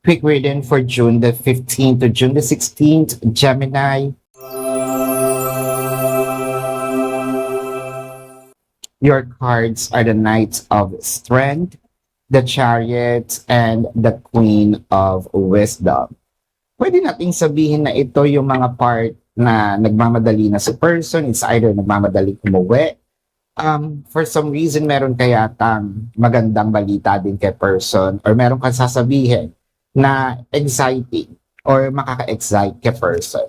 Quick reading for June the 15th to June the 16th, Gemini. Your cards are the Knight of Strength, the Chariot, and the Queen of Wisdom. Pwede nating sabihin na ito yung mga part na nagmamadali na si person. It's either nagmamadali umuwi. For some reason, meron kayatang magandang balita din kay person or meron kang sasabihin na exciting or makaka-excite kay person.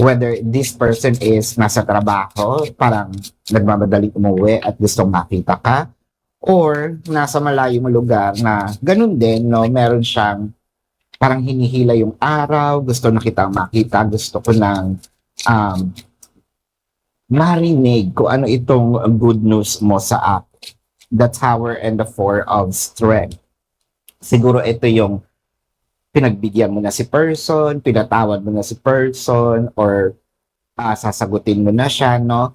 Whether this person is nasa trabaho, parang nagmamadali umuwi at gustong makita ka, or nasa malayong lugar na ganun din, no, meron siyang parang hinihila yung araw, gusto na kitang makita, gusto ko ng marinig kung ano itong good news mo sa akin. The Tower and the Four of Strength. Siguro ito yung pinagbigyan mo na si person, pinatawad mo na si person, or sasagutin mo na siya, no?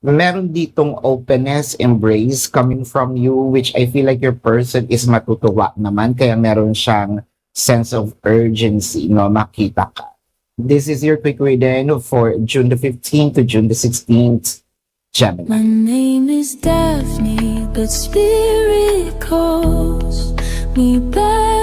Meron ditong openness, embrace coming from you, which I feel like your person is matutuwa naman, kaya meron siyang sense of urgency, no? Makita ka. This is your quick reading for June the 15th to June the 16th, Gemini. My name is Daphne, but spirit calls me back